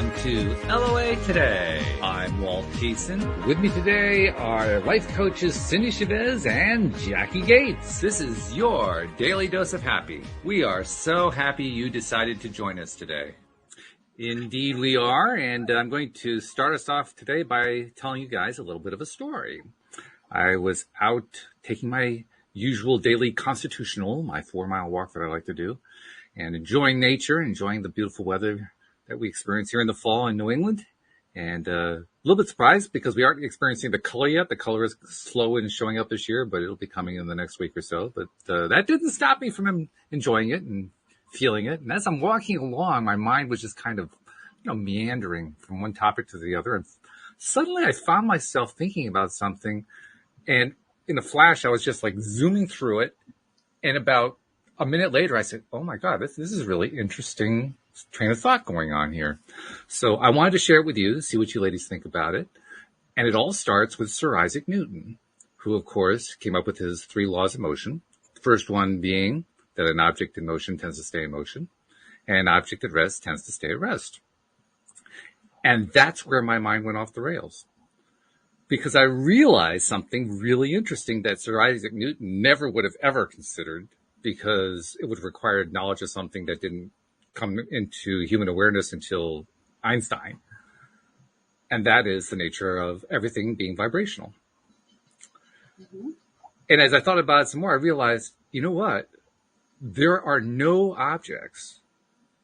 welcome to LOA Today. I'm Walt. With me today are life coaches Cindie and Jacqui Gates. This is your daily dose of happy. We are so happy you decided to join us today. Indeed we are, and I'm going to start us off today by telling you guys a little bit of a story. I was out taking my usual daily constitutional, my 4-mile walk that I like to do, and enjoying nature, enjoying the beautiful weather that we experience here in the fall in New England. And a little bit surprised because we aren't experiencing the color yet. The color is slow in showing up this year, but it'll be coming in the next week or so. But that didn't stop me from enjoying it and feeling it. And as I'm walking along, my mind was just kind of, meandering from one topic to the other. And suddenly I found myself thinking about something. And in a flash, I was just like zooming through it. And about a minute later, I said, oh my God, this is really interesting train of thought going on here. So I wanted to share it with you, see what you ladies think about it. And it all starts with Sir Isaac Newton, who, of course, came up with his 3 laws of motion. The first one being that an object in motion tends to stay in motion, and an object at rest tends to stay at rest. And that's where my mind went off the rails, because I realized something really interesting that Sir Isaac Newton never would have ever considered, because it would have required knowledge of something that didn't come into human awareness until Einstein. And that is the nature of everything being vibrational. Mm-hmm. And as I thought about it some more, I realized, you know what? There are no objects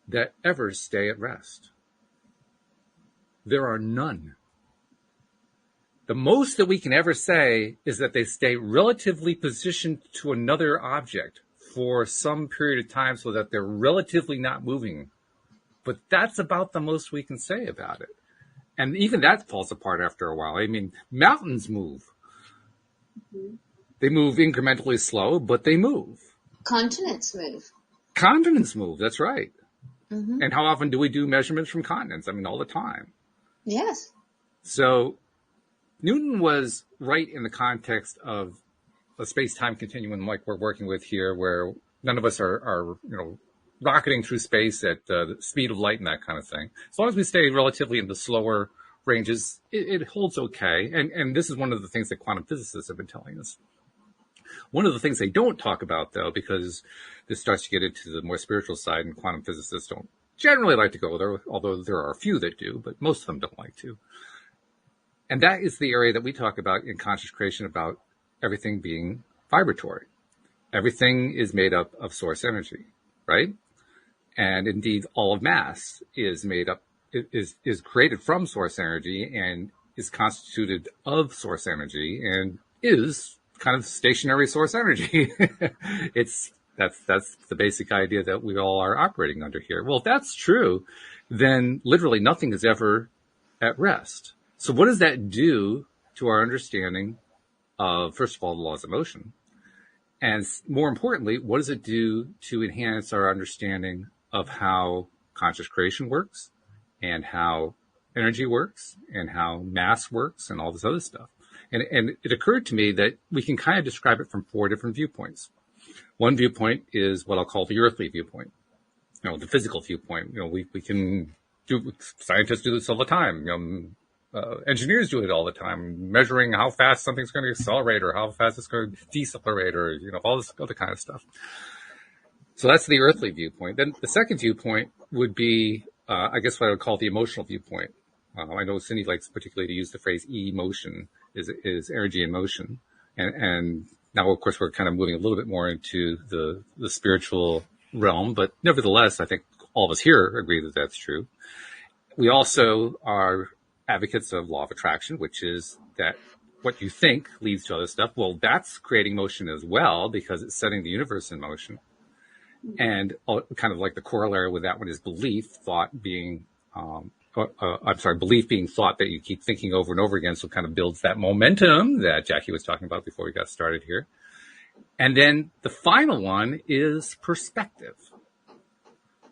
that ever stay at rest. There are none. The most that we can ever say is that they stay relatively positioned to another object for some period of time so that they're relatively not moving. But that's about the most we can say about it. And even that falls apart after a while. I mean, mountains move. Mm-hmm. They move incrementally slow, but they move. Continents move. Continents move, that's right. Mm-hmm. And how often do we do measurements from continents? I mean, all the time. Yes. So Newton was right in the context of a space-time continuum like we're working with here, where none of us are rocketing through space at the speed of light and that kind of thing. As long as we stay relatively in the slower ranges, it holds okay. And this is one of the things that quantum physicists have been telling us. One of the things they don't talk about, though, because this starts to get into the more spiritual side, and quantum physicists don't generally like to go there, although there are a few that do, but most of them don't like to. And that is the area that we talk about in conscious creation, about everything being vibratory. Everything is made up of source energy, right? And indeed, all of mass is made up, is created from source energy and is constituted of source energy and is kind of stationary source energy. That's the basic idea that we all are operating under here. Well, if that's true, then literally nothing is ever at rest. So what does that do to our understanding of, first of all, the laws of motion? And more importantly, what does it do to enhance our understanding of how conscious creation works, and how energy works, and how mass works, and all this other stuff? And it occurred to me that we can kind of describe it from 4 different viewpoints. One viewpoint is what I'll call the earthly viewpoint, the physical viewpoint. We can do, scientists do this all the time. Engineers do it all the time, measuring how fast something's going to accelerate or how fast it's going to decelerate, or, all this other kind of stuff. So that's the earthly viewpoint. Then the second viewpoint would be, I guess what I would call the emotional viewpoint. I know Cindie likes particularly to use the phrase emotion, is energy in motion. And now, of course, we're kind of moving a little bit more into the spiritual realm, but nevertheless, I think all of us here agree that that's true. We also are advocates of law of attraction, which is that what you think leads to other stuff. Well, that's creating motion as well, because it's setting the universe in motion. And kind of like the corollary with that one is belief, thought being, belief being thought that you keep thinking over and over again. So it kind of builds that momentum that Jacqui was talking about before we got started here. And then the final one is perspective,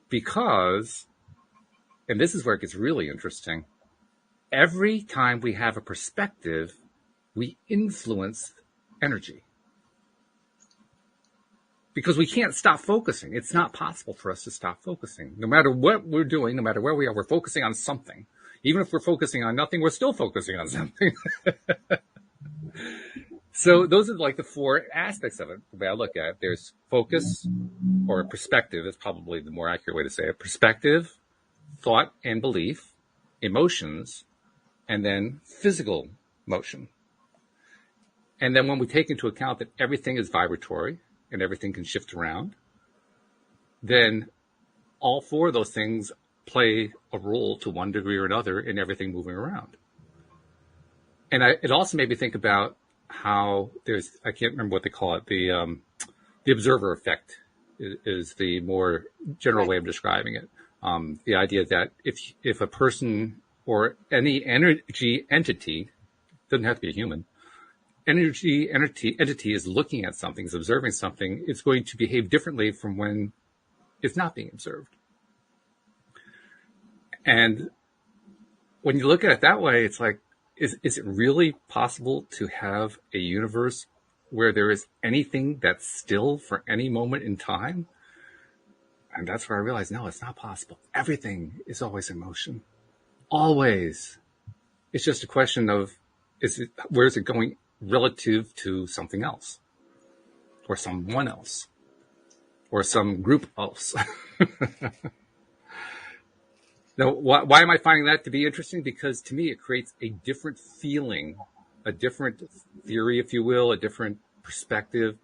because, and this is where it gets really interesting, every time we have a perspective, we influence energy. because we can't stop focusing. It's not possible for us to stop focusing. No matter what we're doing, no matter where we are, we're focusing on something. Even if we're focusing on nothing, we're still focusing on something. So those are like the four aspects of it, the way I look at it. There's focus, or perspective is probably the more accurate way to say it. Perspective, thought and belief, emotions, and then physical motion. And then when we take into account that everything is vibratory and everything can shift around, then all four of those things play a role to one degree or another in everything moving around. And it also made me think about how I can't remember what they call it, the observer effect is the more general way of describing it. The idea that if a person or any energy entity, doesn't have to be a human, entity is looking at something, is observing something, it's going to behave differently from when it's not being observed. And when you look at it that way, it's like, is it really possible to have a universe where there is anything that's still for any moment in time? And that's where I realized, no, it's not possible. Everything is always in motion. Always. It's just a question of, where is it going relative to something else? Or someone else? Or some group else? Now, why am I finding that to be interesting? Because to me, it creates a different feeling, a different theory, if you will, a different perspective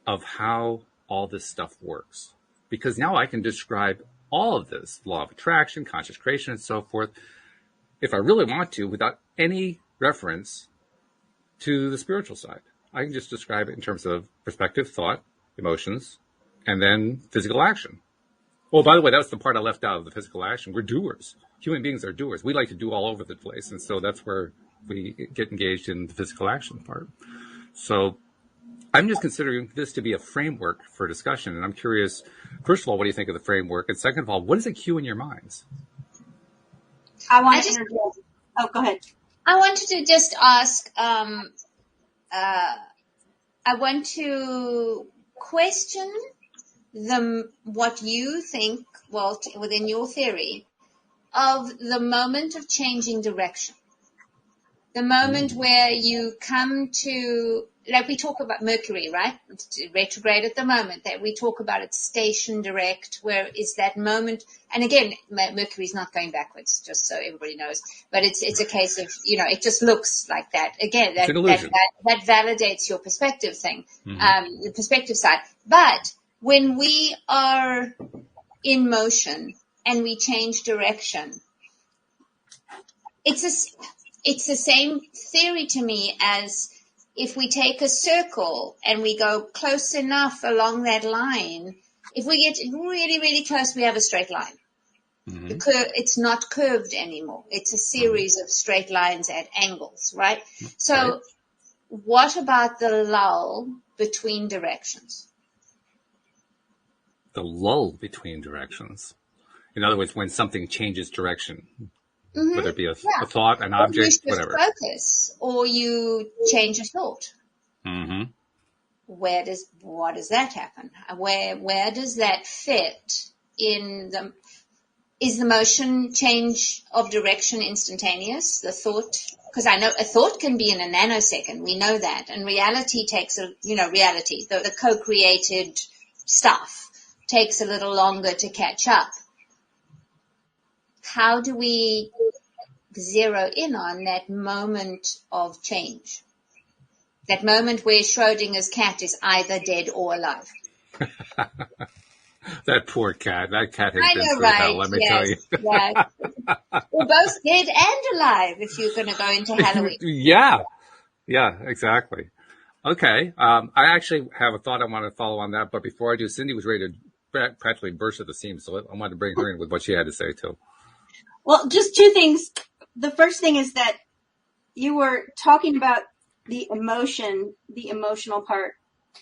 of how all this stuff works. Because now I can describe all of this, law of attraction, conscious creation, and so forth, if I really want to, without any reference to the spiritual side. I can just describe it in terms of perspective, thought, emotions, and then physical action. Oh, by the way, that's the part I left out of the physical action. We're doers. Human beings are doers. We like to do all over the place. And so that's where we get engaged in the physical action part. So I'm just considering this to be a framework for discussion. And I'm curious, first of all, what do you think of the framework? And second of all, what does it cue in your minds? Go ahead. I wanted to just ask, I want to question what you think, Walt, within your theory, of the moment of changing direction. The moment where you come to, like we talk about Mercury, right? It's retrograde at the moment, that we talk about it station direct, where is that moment, and again, Mercury's not going backwards, just so everybody knows, but it's a case of, it just looks like that. Again, that validates your perspective thing, the perspective side. But when we are in motion and we change direction, it's the same theory to me as if we take a circle and we go close enough along that line. If we get really, really close, we have a straight line. Mm-hmm. It's not curved anymore. It's a series of straight lines at angles, right? So what about the lull between directions? The lull between directions. In other words, when something changes direction, whether it be a thought, an object, whatever. Focus, or you change a thought. Mm-hmm. What does that happen? Where does that fit in the? Is the motion change of direction instantaneous? The thought, because I know a thought can be in a nanosecond. We know that, and reality takes the co-created stuff takes a little longer to catch up. How do we zero in on that moment of change? That moment where Schrodinger's cat is either dead or alive. That poor cat. That cat has been through hell, let me tell you. Yeah. We're both dead and alive if you're going to go into Halloween. Yeah, exactly. Okay. I actually have a thought I want to follow on that, but before I do, Cindie was ready to practically burst at the seams, so I wanted to bring her in with what she had to say too. Well, just two things. The first thing is that you were talking about the emotional part,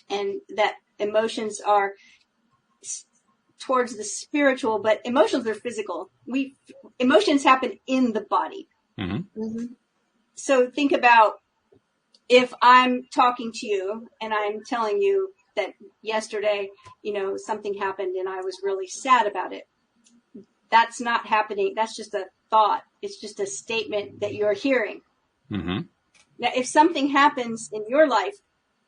and that emotions are towards the spiritual, but emotions are physical. Emotions happen in the body. Mm-hmm. Mm-hmm. So think about if I'm talking to you and I'm telling you that yesterday, something happened and I was really sad about it. That's not happening. That's just a thought. It's just a statement that you're hearing. Mm-hmm. Now, if something happens in your life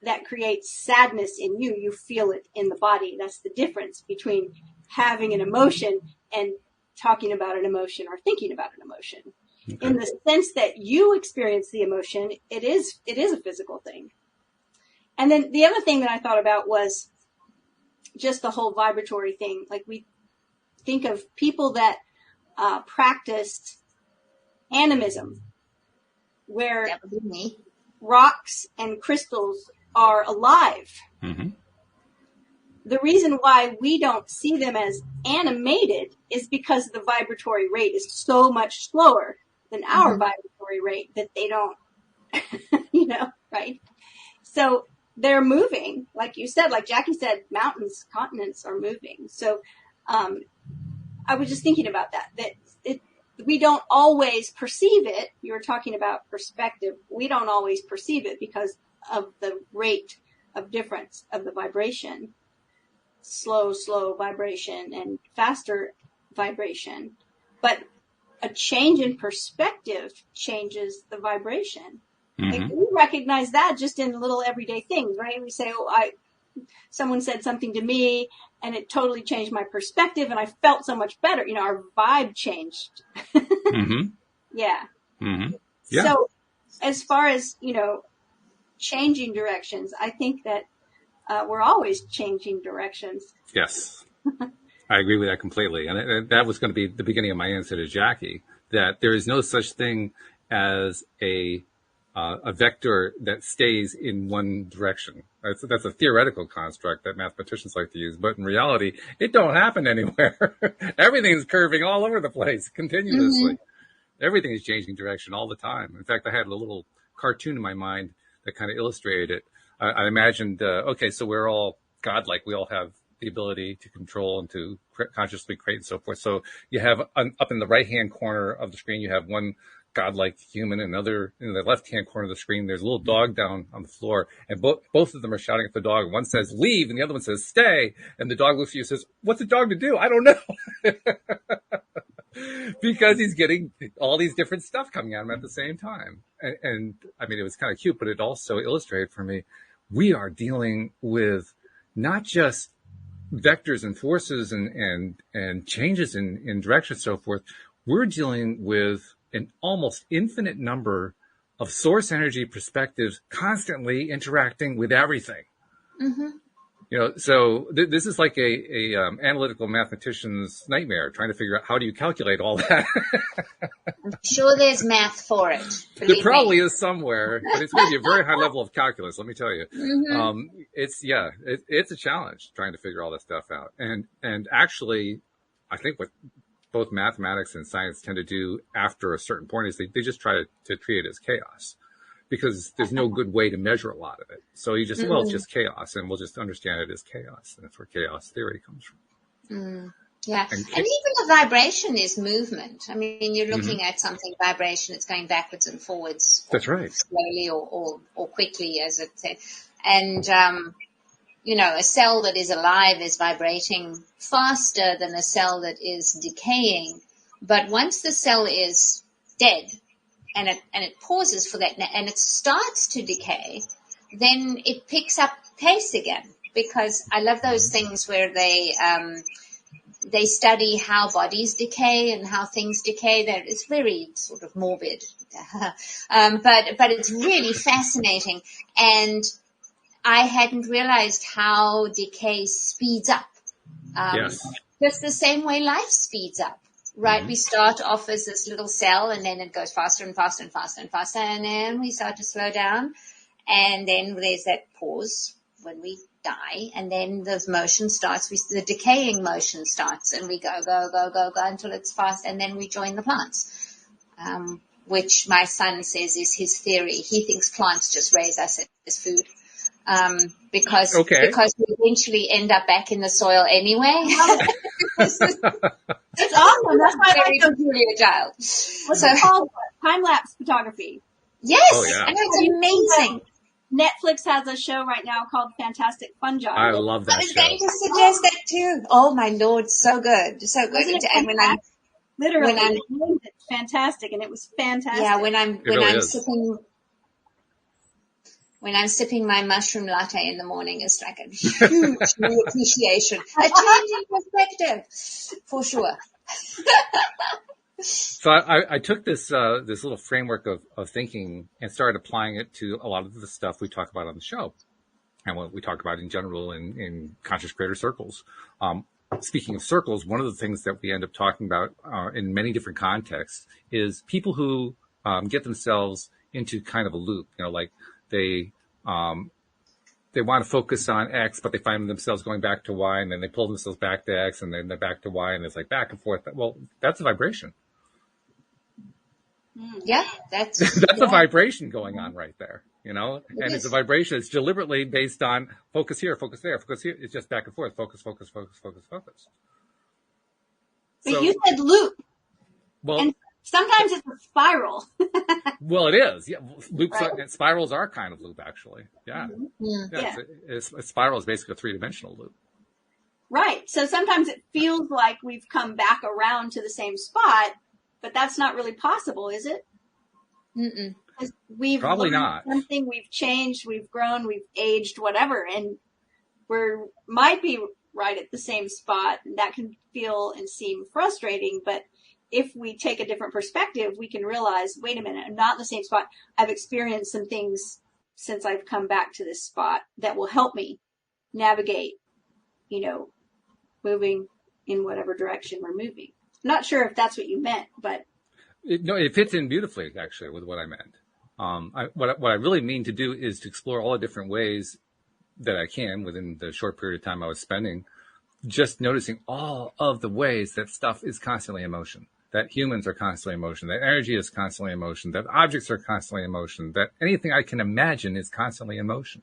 that creates sadness in you, you feel it in the body. That's the difference between having an emotion and talking about an emotion or thinking about an emotion. Okay. In the sense that you experience the emotion, it is a physical thing. And then the other thing that I thought about was just the whole vibratory thing. Like we think of people that practiced animism, where rocks and crystals are alive. Mm-hmm. The reason why we don't see them as animated is because the vibratory rate is so much slower than our vibratory rate that they don't, right? So they're moving, like you said, like Jacqui said, mountains, continents are moving. So I was just thinking about that we don't always perceive it. You were talking about perspective. We don't always perceive it because of the rate of difference of the vibration. Slow vibration and faster vibration. But a change in perspective changes the vibration. Mm-hmm. Like we recognize that just in little everyday things, right? We say, someone said something to me and it totally changed my perspective and I felt so much better. Our vibe changed. Mm-hmm. Yeah. Mm-hmm. Yeah. So as far as, changing directions, I think that we're always changing directions. Yes. I agree with that completely. And that was going to be the beginning of my answer to Jacqui, that there is no such thing as a vector that stays in one direction. That's a theoretical construct that mathematicians like to use, but in reality, it don't happen anywhere. Everything's curving all over the place continuously. Mm-hmm. Everything is changing direction all the time. In fact, I had a little cartoon in my mind that kind of illustrated it. I imagined, so we're all godlike. We all have the ability to control and to consciously create and so forth. So you have up in the right-hand corner of the screen, you have one godlike human, another in the left-hand corner of the screen, there's a little dog down on the floor, and both of them are shouting at the dog. One says, leave, and the other one says, stay. And the dog looks at you and says, what's the dog to do? I don't know. Because he's getting all these different stuff coming at him at the same time. And I mean, it was kind of cute, but it also illustrated for me, we are dealing with not just vectors and forces and changes in direction and so forth. We're dealing with an almost infinite number of source energy perspectives constantly interacting with everything. Mm-hmm. So this is like a analytical mathematician's nightmare, trying to figure out how do you calculate all that. I'm sure there's math for it. There probably is somewhere, but it's going to be a very high level of calculus, let me tell you. Mm-hmm. It's a challenge trying to figure all that stuff out. And actually, I think what both mathematics and science tend to do after a certain point is they just try to treat it as chaos, because there's no good way to measure a lot of it. So you just, it's just chaos, and we'll just understand it as chaos. And that's where chaos theory comes from. Mm. Yeah. And even the vibration is movement. I mean, you're looking at something, vibration, it's going backwards and forwards. That's right. Slowly or quickly, as it said. And, a cell that is alive is vibrating faster than a cell that is decaying. But once the cell is dead, and it pauses for that, and it starts to decay, then it picks up pace again. Because I love those things where they study how bodies decay and how things decay. It's very sort of morbid, but it's really fascinating. And I hadn't realized how decay speeds up. Yes. Just the same way life speeds up. Right, we start off as this little cell, and then it goes faster and faster and faster and faster, and then we start to slow down, and then there's that pause when we die, and then the motion starts, the decaying motion starts, and we go until it's fast, and then we join the plants, which my son says is his theory. He thinks plants just raise us as food. Because we eventually end up back in the soil anyway. It's awesome. That's why I like Julia Child. What's it called? Time-lapse photography. Yes. Oh, yeah. I know, it's amazing. Netflix has a show right now called Fantastic Fungi. I love that I was show. going to suggest that too. Oh my Lord, so good, so good. Wasn't it And when I'm Literally, when I'm they named it fantastic, and it was fantastic. yeah, when I'm is. sipping my mushroom latte in the morning, it's like a huge new appreciation, a change in perspective, for sure. So I took this little framework of thinking and started applying it to a lot of the stuff we talk about on the show and what we talk about in general in conscious creator circles. Speaking of circles, one of the things that we end up talking about in many different contexts is people who get themselves into kind of a loop. Like they want to focus on X, but they find themselves going back to Y, and then they pull themselves back to X, and then they're back to Y, and it's like back and forth. Well, that's a vibration. Yeah, that's a vibration going on right there, and it's a vibration. It's deliberately based on focus here, focus there, focus here. It's just back and forth, focus, focus, focus, focus, focus. But you said loop. Well, and sometimes it's a spiral. Well, it is. Yeah, loops and spirals are kind of loop, actually. Yeah. Mm-hmm. Yeah. A spiral is basically a 3-dimensional loop. Right. So sometimes it feels like we've come back around to the same spot, but that's not really possible, is it? Mm-mm. We've Probably not. Something, we've changed, we've grown, we've aged, whatever, and might be right at the same spot. And that can feel and seem frustrating, but if we take a different perspective, we can realize, wait a minute, I'm not in the same spot. I've experienced some things since I've come back to this spot that will help me navigate, moving in whatever direction we're moving. I'm not sure if that's what you meant, but it fits in beautifully, actually, with what I meant. What I really mean to do is to explore all the different ways that I can within the short period of time I was spending, just noticing all of the ways that stuff is constantly in motion, that humans are constantly in motion, that energy is constantly in motion, that objects are constantly in motion, that anything I can imagine is constantly in motion.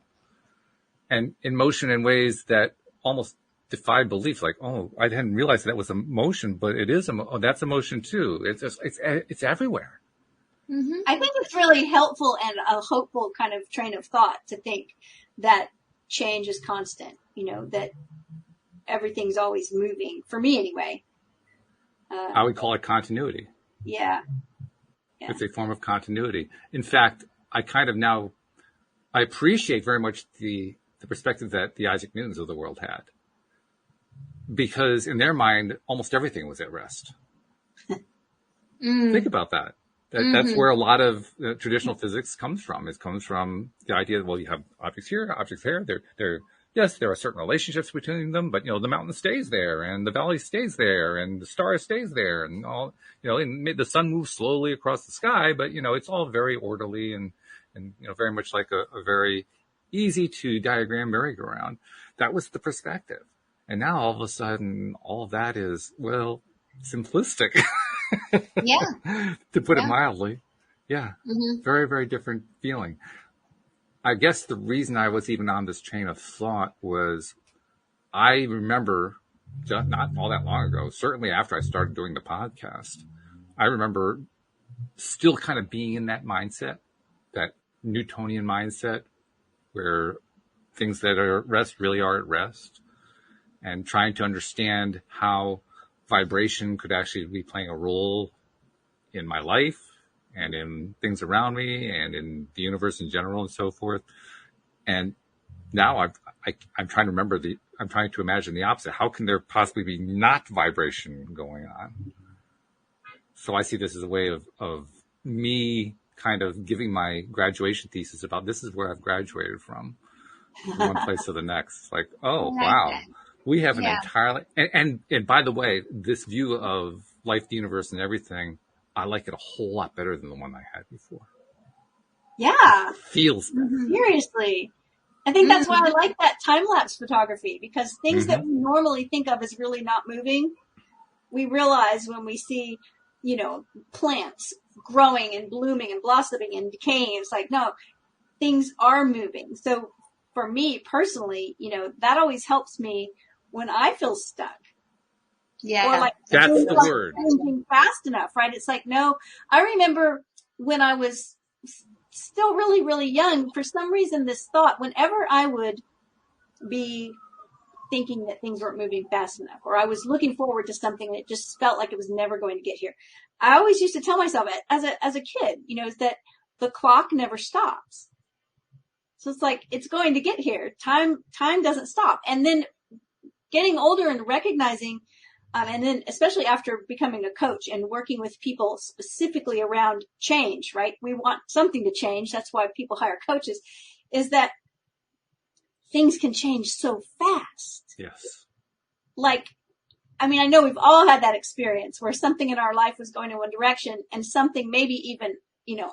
And in motion in ways that almost defy belief, like, oh, I hadn't realized that was a motion, but it is that's a motion too. It's everywhere. Mm-hmm. I think it's really helpful and a hopeful kind of train of thought to think that change is constant, that everything's always moving, for me anyway. I would call it continuity. Yeah. It's a form of continuity. In fact, I appreciate very much the perspective that the Isaac Newtons of the world had. Because in their mind, almost everything was at rest. Think about that. That's where a lot of traditional physics comes from. It comes from the idea that, well, you have objects here, objects there. Yes, there are certain relationships between them, but, the mountain stays there and the valley stays there and the star stays there and all, and the sun moves slowly across the sky, but, it's all very orderly and very much like a very easy to diagram merry-go-round. That was the perspective. And now all of a sudden, all of that is, well, simplistic. Yeah. To put it mildly. Yeah. Mm-hmm. Very, very different feeling. I guess the reason I was even on this train of thought was I remember not all that long ago, certainly after I started doing the podcast, I remember still kind of being in that mindset, that Newtonian mindset where things that are at rest really are at rest, and trying to understand how vibration could actually be playing a role in my life and in things around me and in the universe in general and so forth. And now I'm trying to I'm trying to imagine the opposite. How can there possibly be not vibration going on? So I see this as a way of me kind of giving my graduation thesis about this is where I've graduated from one place to the next. Like, oh, wow. That. We have an entirely, and by the way, this view of life, the universe, and everything, I like it a whole lot better than the one I had before. Yeah. It feels better. Seriously. I think that's why I like that time-lapse photography, because things that we normally think of as really not moving, we realize when we see, plants growing and blooming and blossoming and decaying. It's like, no, things are moving. So for me personally, that always helps me when I feel stuck. Yeah. Or like, that's the word. Moving fast enough, right? It's like, no, I remember when I was still really, really young, for some reason, this thought, whenever I would be thinking that things weren't moving fast enough, or I was looking forward to something and it just felt like it was never going to get here, I always used to tell myself as a kid, is that the clock never stops. So it's like, it's going to get here. Time doesn't stop. And then getting older and recognizing, and then especially after becoming a coach and working with people specifically around change, right? We want something to change. That's why people hire coaches, is that things can change so fast. Yes. I know we've all had that experience where something in our life was going in one direction and something maybe even,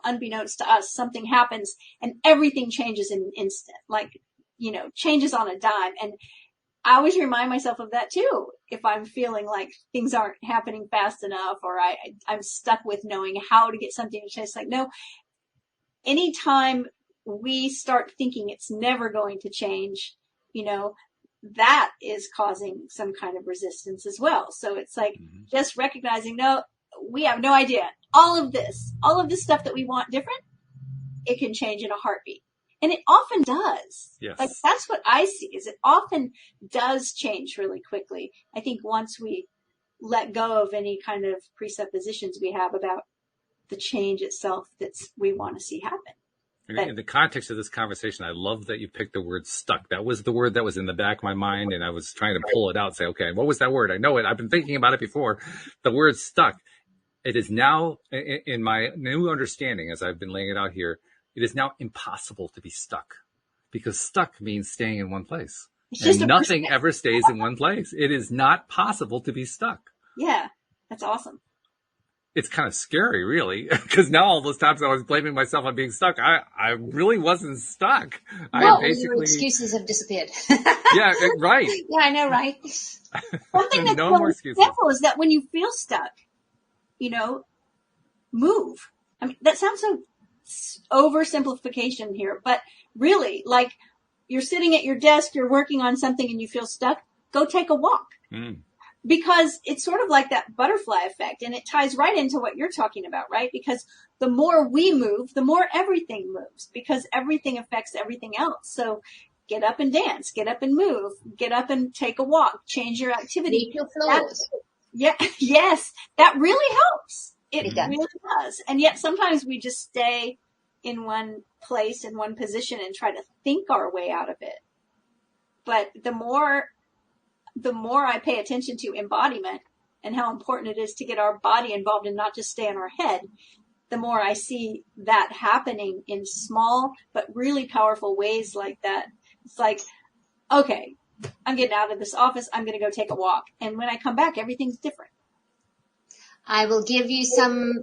unbeknownst to us, something happens and everything changes in an instant, changes on a dime. And I always remind myself of that too. If I'm feeling like things aren't happening fast enough, or I'm stuck with knowing how to get something to change, no, anytime we start thinking it's never going to change, that is causing some kind of resistance as well. So it's just recognizing, no, we have no idea. All of this stuff that we want different, it can change in a heartbeat. And it often does. Yes. That's what I see, is it often does change really quickly. I think once we let go of any kind of presuppositions we have about the change itself that we want to see happen. In the context of this conversation, I love that you picked the word stuck. That was the word that was in the back of my mind, and I was trying to pull it out and say, okay, what was that word? I know it. I've been thinking about it before. The word stuck. It is now, in my new understanding, as I've been laying it out here, it is now impossible to be stuck, because stuck means staying in one place. And nothing ever stays in one place. It is not possible to be stuck. Yeah, that's awesome. It's kind of scary, really, because now all those times I was blaming myself on being stuck, I really wasn't stuck. Well, your excuses have disappeared. Yeah, right. Yeah, I know, right? Something that's no more excuses. simple is that when you feel stuck, move. That sounds so oversimplification here, but really, you're sitting at your desk, you're working on something and you feel stuck, go take a walk. Because it's sort of like that butterfly effect, and it ties right into what you're talking about, right? Because the more we move, the more everything moves, because everything affects everything else. So get up and dance, get up and move, get up and take a walk, change your activity. Make your flows. Yes, that really helps. It really does. And yet sometimes we just stay in one place, in one position, and try to think our way out of it. But the more I pay attention to embodiment and how important it is to get our body involved and not just stay in our head, the more I see that happening in small but really powerful ways like that. It's like, okay, I'm getting out of this office. I'm going to go take a walk. And when I come back, everything's different. I will give you some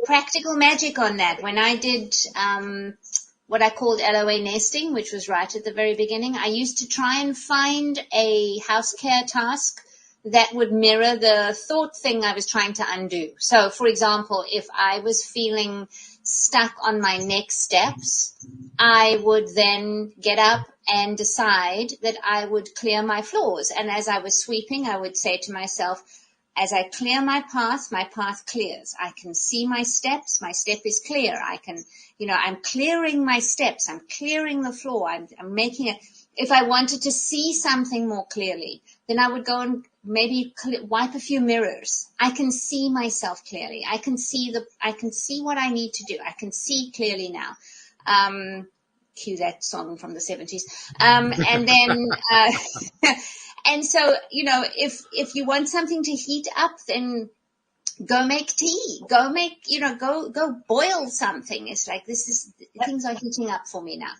practical magic on that. When I did what I called LOA nesting, which was right at the very beginning, I used to try and find a house care task that would mirror the thought thing I was trying to undo. So, for example, if I was feeling stuck on my next steps, I would then get up and decide that I would clear my floors. And as I was sweeping, I would say to myself, as I clear my path clears. I can see my steps. My step is clear. I can, I'm clearing my steps. I'm clearing the floor. I'm making it. If I wanted to see something more clearly, then I would go and maybe wipe a few mirrors. I can see myself clearly. I can see what I need to do. I can see clearly now. Cue that song from the 70s. And then, and so, if you want something to heat up, then go make tea, go boil something. It's like, things are heating up for me now.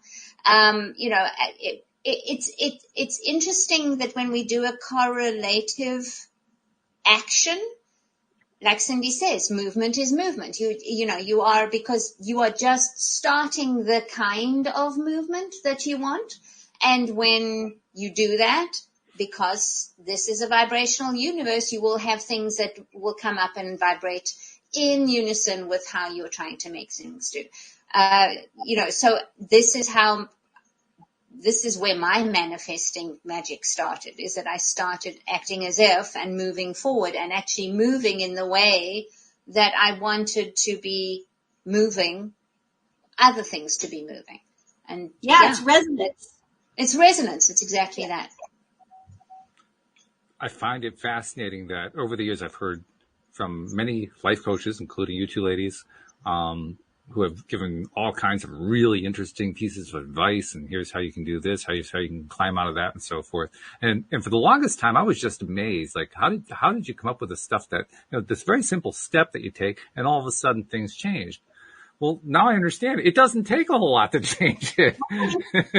It's interesting that when we do a correlative action, like Cindie says, movement is movement. Because you are just starting the kind of movement that you want. And when you do that, because this is a vibrational universe, you will have things that will come up and vibrate in unison with how you're trying to make things do. So this is where my manifesting magic started, is that I started acting as if and moving forward and actually moving in the way that I wanted to be moving other things to be moving. And it's resonance. It's resonance. It's exactly that. I find it fascinating that over the years I've heard from many life coaches, including you two ladies, who have given all kinds of really interesting pieces of advice, and here's how you can do this, how you can climb out of that, and so forth. And for the longest time, I was just amazed. Like, how did you come up with this stuff that, this very simple step that you take, and all of a sudden things changed? Well, now I understand. It doesn't take a whole lot to change it. No, it's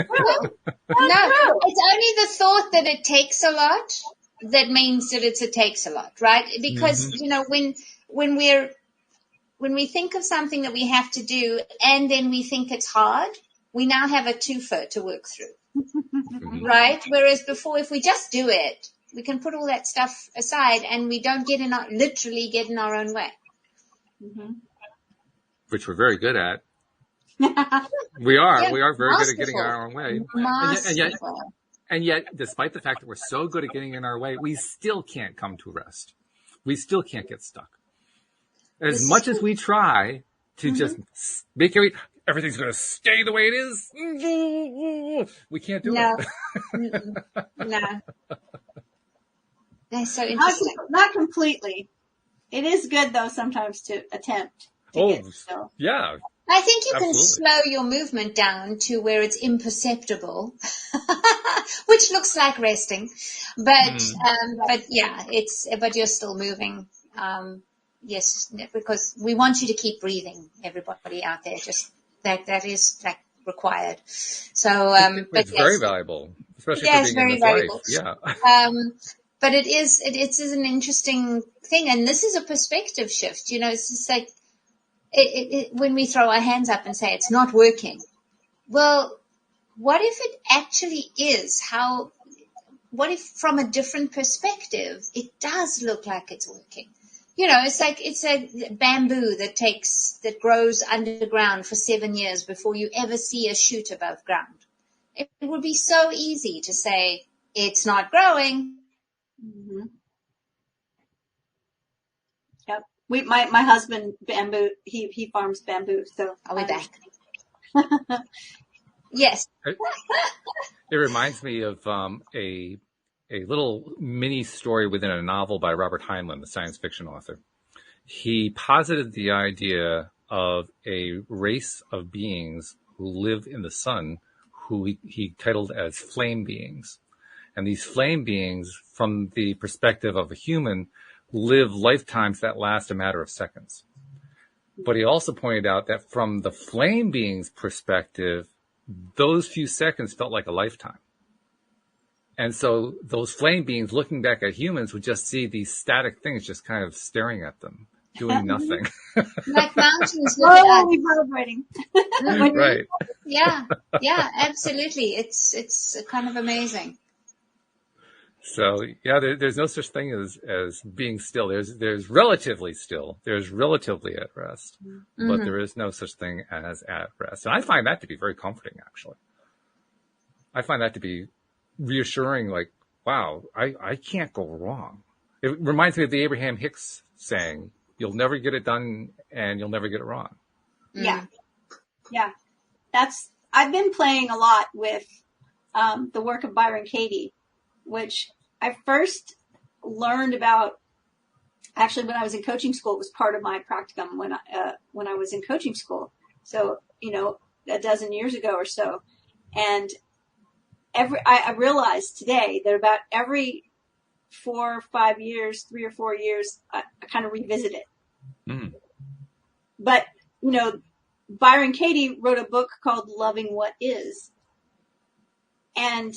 only the thought that it takes a lot that means that it takes a lot, right? Because, when we think of something that we have to do and then we think it's hard, we now have a twofer to work through, right? Whereas before, if we just do it, we can put all that stuff aside and we don't literally get in our own way. Mm-hmm. Which we're very good at. We are very good at getting in our own way. And yet, despite the fact that we're so good at getting in our way, we still can't come to rest. We still can't get stuck. As much as we try to just make everything's going to stay the way it is, we can't do it. No. That's so interesting. Not completely. It is good, though, sometimes to attempt to get still. Yeah. I think you can slow your movement down to where it's imperceptible, which looks like resting, but you're still moving. Yes, because we want you to keep breathing, everybody out there. Just that is like required. So, it's very valuable, especially for being very in this valuable. life. Yeah. But it is an interesting thing, and this is a perspective shift. It's just like when we throw our hands up and say it's not working. Well, what if it actually is? What if from a different perspective it does look like it's working? It's a bamboo that grows underground for 7 years before you ever see a shoot above ground. It would be so easy to say it's not growing. Mm-hmm. Yep. My husband bamboo. He farms bamboo. So are we back? Yes. It reminds me of a little mini story within a novel by Robert Heinlein, the science fiction author. He posited the idea of a race of beings who live in the sun, who he titled as flame beings. And these flame beings, from the perspective of a human, live lifetimes that last a matter of seconds. But he also pointed out that from the flame beings' perspective, those few seconds felt like a lifetime. And so those flame beings looking back at humans would just see these static things just kind of staring at them, doing nothing. Like mountains look at us. Vibrating. Right. Yeah, absolutely. It's kind of amazing. So there's no such thing as being still. There's relatively still. There's relatively at rest, but there is no such thing as at rest. And I find that to be very comforting, actually. I find that to be reassuring, like, wow, I can't go wrong. It reminds me of the Abraham Hicks saying, you'll never get it done and you'll never get it wrong. Yeah. I've been playing a lot with the work of Byron Katie, which I first learned about actually when I was in coaching school. It was part of my practicum when I was in coaching school. So, a dozen years ago or so. And I realized today that about every 4 or 5 years, 3 or 4 years, I kind of revisit it. Mm. But, Byron Katie wrote a book called Loving What Is. And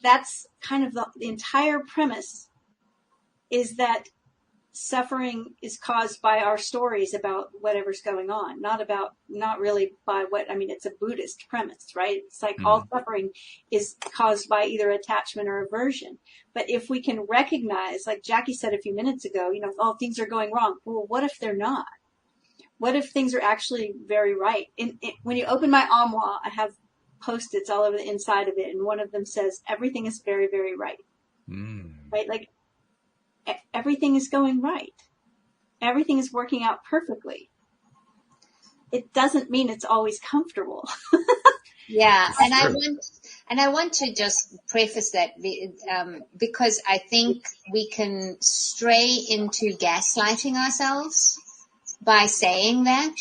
that's kind of the entire premise, is that suffering is caused by our stories about whatever's going on, not really by it's a Buddhist premise, right? It's like all suffering is caused by either attachment or aversion. But if we can recognize, like Jacqui said a few minutes ago, things are going wrong. Well, what if they're not? What if things are actually very right? When you open my armoire, I have Post-its all over the inside of it, and one of them says, everything is very, very right. Right? Like, everything is going right. Everything is working out perfectly. it doesn't mean it's always comfortable. Yeah, and true. I want to just preface that because I think we can stray into gaslighting ourselves by saying that.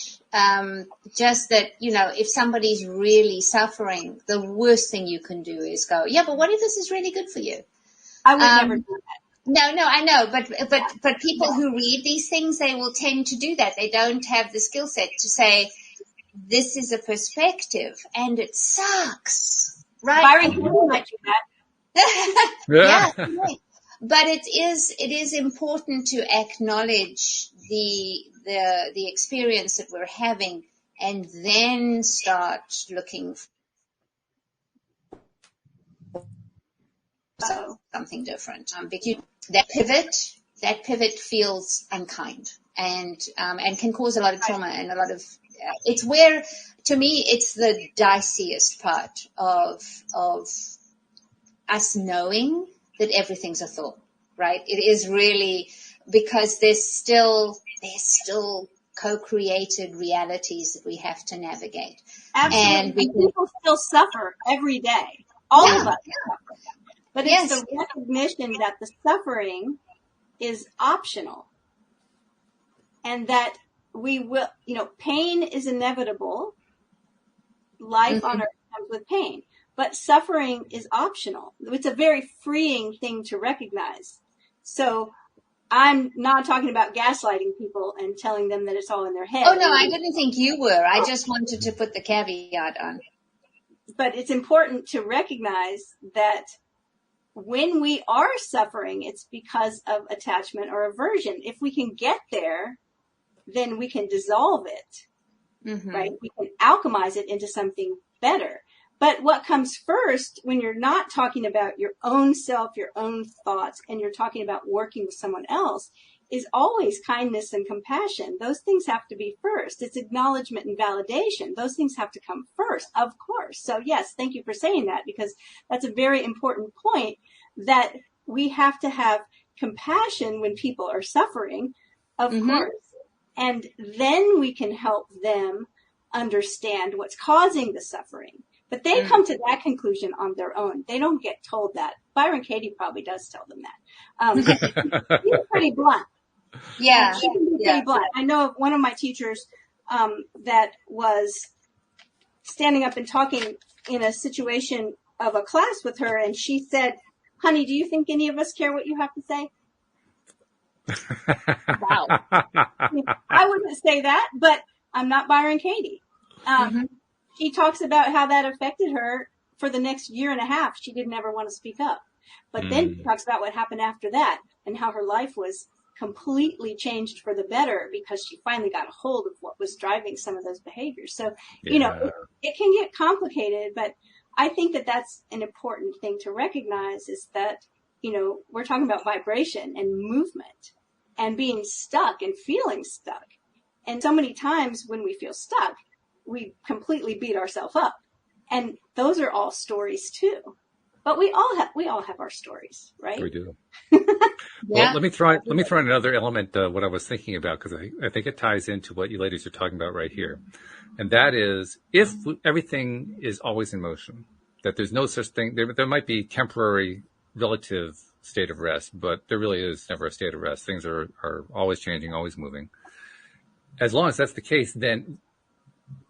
Just that, if somebody's really suffering, the worst thing you can do is go, yeah, but what if this is really good for you? I would never do that. No, I know, but people who read these things, they will tend to do that. They don't have the skill set to say, this is a perspective and it sucks, right? Byron might do that. Yeah, right. But it is important to acknowledge the experience that we're having and then start looking for something different. Because that pivot feels unkind and can cause a lot of trauma and a lot of, it's where, to me, it's the diciest part of us knowing that everything's a thought, right? It is really, because there's still co-created realities that we have to navigate. Absolutely. And people still suffer every day. All of us. Yeah. But it's the recognition that the suffering is optional. And that we will, pain is inevitable. Life on earth comes with pain. But suffering is optional. It's a very freeing thing to recognize. So I'm not talking about gaslighting people and telling them that it's all in their head. Oh, no, I didn't think you were. I just wanted to put the caveat on. But it's important to recognize that when we are suffering, it's because of attachment or aversion. If we can get there, then we can dissolve it, right? We can alchemize it into something better. But what comes first when you're not talking about your own self, your own thoughts, and you're talking about working with someone else is always kindness and compassion. Those things have to be first. It's acknowledgement and validation. Those things have to come first, of course. So yes, thank you for saying that, because that's a very important point, that we have to have compassion when people are suffering, of course. And then we can help them understand what's causing the suffering. But they come to that conclusion on their own. They don't get told that. Byron Katie probably does tell them that. He's pretty blunt. Yeah. She can be pretty blunt. I know of one of my teachers that was standing up and talking in a situation of a class with her, and she said, honey, do you think any of us care what you have to say? Wow. I wouldn't say that, but I'm not Byron Katie. She talks about how that affected her for the next year and a half. She didn't ever want to speak up. But then she talks about what happened after that and how her life was completely changed for the better because she finally got a hold of what was driving some of those behaviors. So, it can get complicated, but I think that that's an important thing to recognize, is that, we're talking about vibration and movement and being stuck and feeling stuck. And so many times when we feel stuck, we completely beat ourselves up. And those are all stories too. But we all have our stories, right? We do. Well, let me throw in another element, what I was thinking about, because I think it ties into what you ladies are talking about right here. And that is, if everything is always in motion, that there's no such thing, there might be temporary relative state of rest, but there really is never a state of rest. Things are always changing, always moving. As long as that's the case, then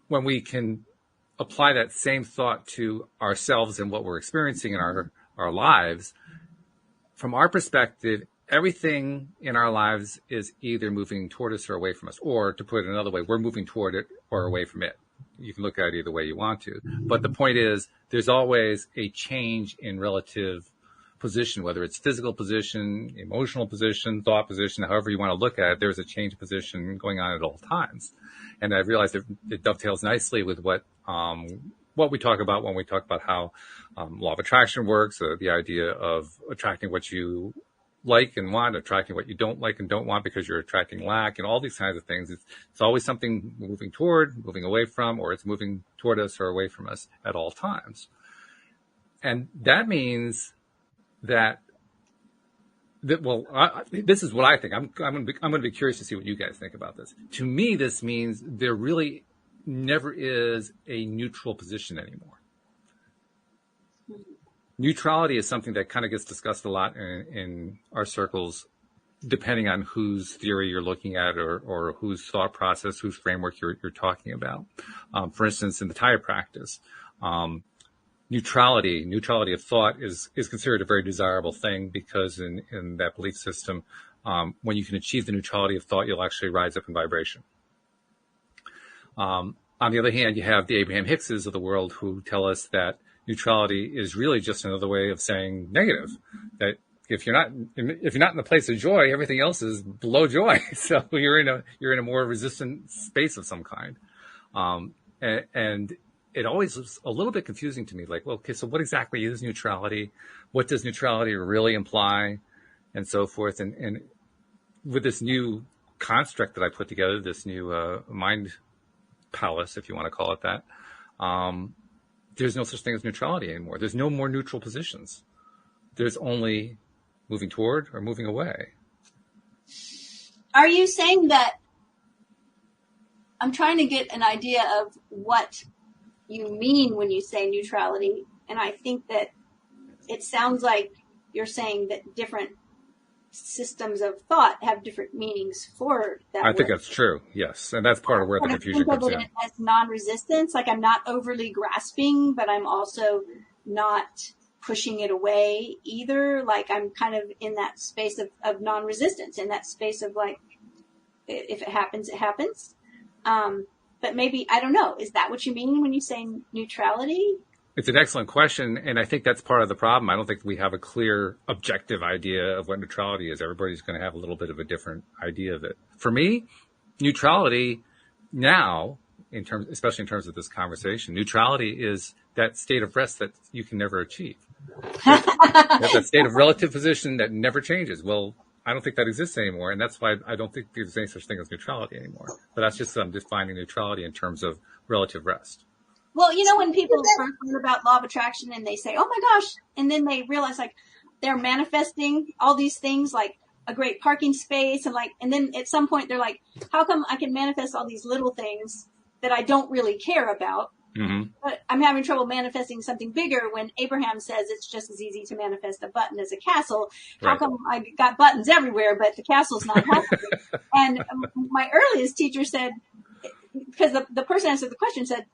when we can apply that same thought to ourselves and what we're experiencing in our lives, from our perspective, everything in our lives is either moving toward us or away from us, or to put it another way, we're moving toward it or away from it. You can look at it either way you want to. But the point is, there's always a change in relative position, whether it's physical position, emotional position, thought position, however you want to look at it, there's a change of position going on at all times. And I realized it dovetails nicely with what we talk about when we talk about how law of attraction works, the idea of attracting what you like and want, attracting what you don't like and don't want because you're attracting lack, and all these kinds of things. It's always something moving toward, moving away from, or it's moving toward us or away from us at all times. And that means that this is what I think. I'm going to be curious to see what you guys think about this. To me, this means there really never is a neutral position anymore. Neutrality is something that kind of gets discussed a lot in our circles, depending on whose theory you're looking at or whose thought process, whose framework you're talking about. For instance, in the Thai practice, neutrality of thought is considered a very desirable thing because in that belief system, when you can achieve the neutrality of thought, you'll actually rise up in vibration. On the other hand, you have the Abraham Hickses of the world who tell us that neutrality is really just another way of saying negative. That if you're not in the place of joy, everything else is below joy. So you're in a more resistant space of some kind. And it always was a little bit confusing to me. Like, well, okay, so what exactly is neutrality? What does neutrality really imply? And so forth. And with this new construct that I put together, this new mind palace, if you want to call it that, there's no such thing as neutrality anymore. There's no more neutral positions. There's only moving toward or moving away. Are you saying that, I'm trying to get an idea of what you mean when you say neutrality, and I think that it sounds like you're saying that different systems of thought have different meanings for that. I think that's true, yes. And that's part of where the confusion comes in. As non-resistance, like I'm not overly grasping, but I'm also not pushing it away either. Like I'm kind of in that space of non-resistance, in that space of like, if it happens, it happens. But maybe, I don't know, is that what you mean when you say neutrality? It's an excellent question, and I think that's part of the problem. I don't think we have a clear, objective idea of what neutrality is. Everybody's going to have a little bit of a different idea of it. For me, neutrality now, especially in terms of this conversation, neutrality is that state of rest that you can never achieve. That state of relative position that never changes. Well, I don't think that exists anymore, and that's why I don't think there's any such thing as neutrality anymore. But that's just defining neutrality in terms of relative rest. Well, you know, when people first learn about law of attraction and they say, oh my gosh, and then they realize like they're manifesting all these things like a great parking space and then at some point they're like, how come I can manifest all these little things that I don't really care about? Mm-hmm. But I'm having trouble manifesting something bigger when Abraham says it's just as easy to manifest a button as a castle. How come I got buttons everywhere, but the castle's not happening? And my earliest teacher said, because the person answered the question said,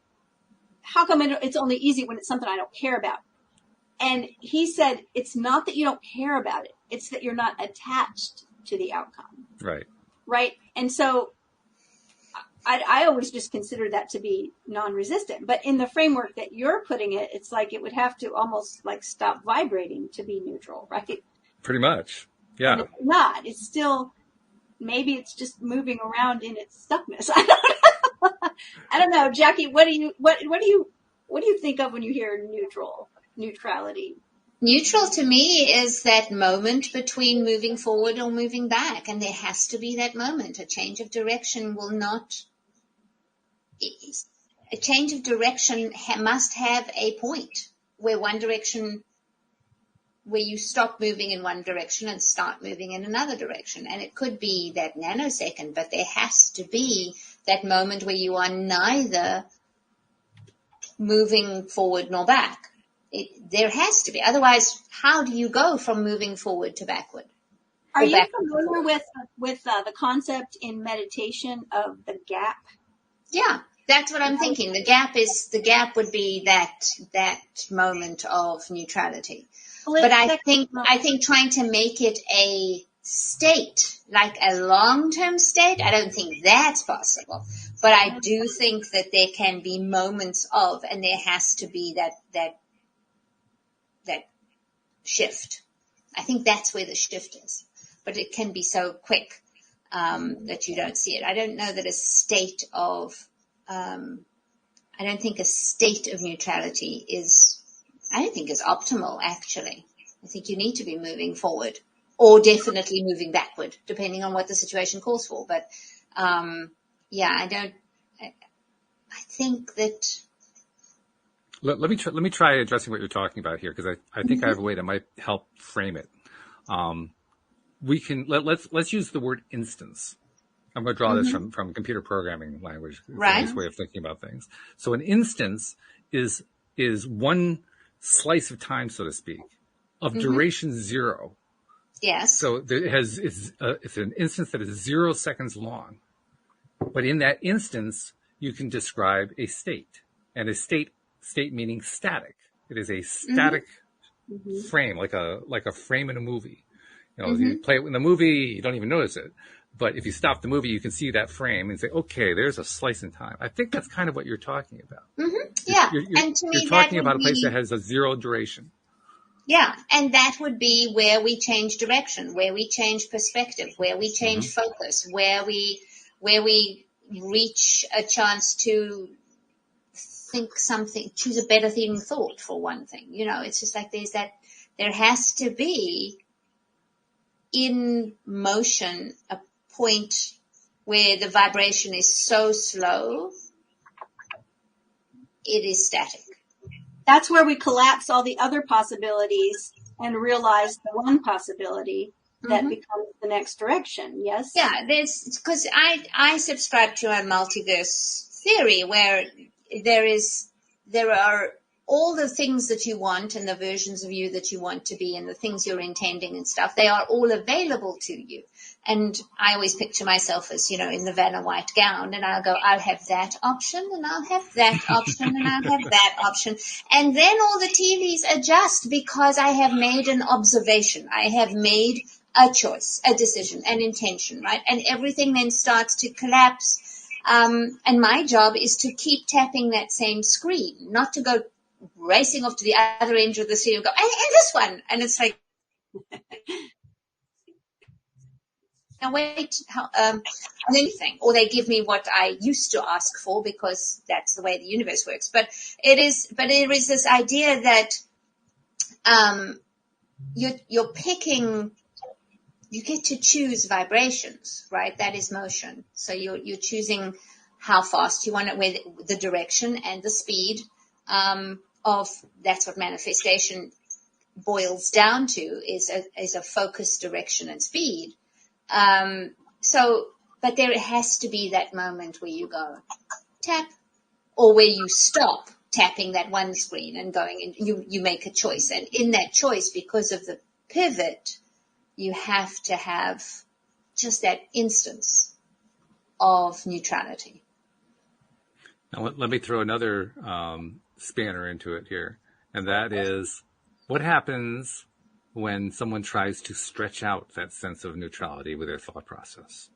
how come it's only easy when it's something I don't care about? And he said, it's not that you don't care about it. It's that you're not attached to the outcome. Right. Right. And so I always just consider that to be non-resistant. But in the framework that you're putting it, it's like it would have to almost like stop vibrating to be neutral, right? Pretty much. Yeah. And it's not. It's still, maybe it's just moving around in its stuckness. I don't know. I don't know, Jacqui. What do you think of when you hear neutrality? Neutral to me is that moment between moving forward or moving back, and there has to be that moment. A change of direction must have a point where where you stop moving in one direction and start moving in another direction. And it could be that nanosecond, but there has to be that moment where you are neither moving forward nor back. There has to be. Otherwise, how do you go from moving forward to backward? Are you familiar with the concept in meditation of the gap? Yeah, that's what I'm thinking. The gap would be that moment of neutrality. But I think trying to make it a state, like a long-term state, I don't think that's possible. But I do think that there can be moments of, and there has to be that shift. I think that's where the shift is. But it can be so quick that you don't see it. I don't know that a state of, I don't think a state of neutrality is optimal, actually. I think you need to be moving forward or definitely moving backward, depending on what the situation calls for. But, I think that. Let me try addressing what you're talking about here, because I think I have a way that might help frame it. Let's use the word instance. I'm going to draw this from computer programming language. It's Right. a nice way of thinking about things. So an instance is one slice of time, so to speak, of duration 0. Yes. So it's an instance that is 0 seconds long. But in that instance, you can describe a state, and a state meaning static. It is a static frame, like a frame in a movie. You know, if you play it in the movie, you don't even notice it. But if you stop the movie, you can see that frame and say, okay, there's a slice in time. I think that's kind of what you're talking about. Yeah. And to me, you're talking about a place that has a 0 duration. Yeah, and that would be where we change direction, where we change perspective, where we change focus, where we reach a chance to think something, choose a better thinking thought for one thing. You know, it's just like there has to be in motion a point where the vibration is so slow, it is static. That's where we collapse all the other possibilities and realize the one possibility that becomes the next direction. Yes? Yeah, because I subscribe to a multiverse theory where there are all the things that you want and the versions of you that you want to be and the things you're intending and stuff. They are all available to you. And I always picture myself as, you know, in the Vanna White gown, and I'll go, I'll have that option, and I'll have that option, and I'll have that option. And then all the tea leaves adjust because I have made an observation. I have made a choice, a decision, an intention, right? And everything then starts to collapse. And my job is to keep tapping that same screen, not to go racing off to the other end of the screen and go, and this one. And it's like, now wait, anything, or they give me what I used to ask for because that's the way the universe works. But there is this idea that you're picking, you get to choose vibrations, right? That is motion. So you're choosing how fast you want it, where the direction and the speed of, that's what manifestation boils down to, is a focus, direction, and speed. But there has to be that moment where you go tap, or where you stop tapping that one screen and going, and you make a choice. And in that choice, because of the pivot, you have to have just that instance of neutrality. Now, let me throw another spanner into it here, and that is, what happens when someone tries to stretch out that sense of neutrality with their thought process?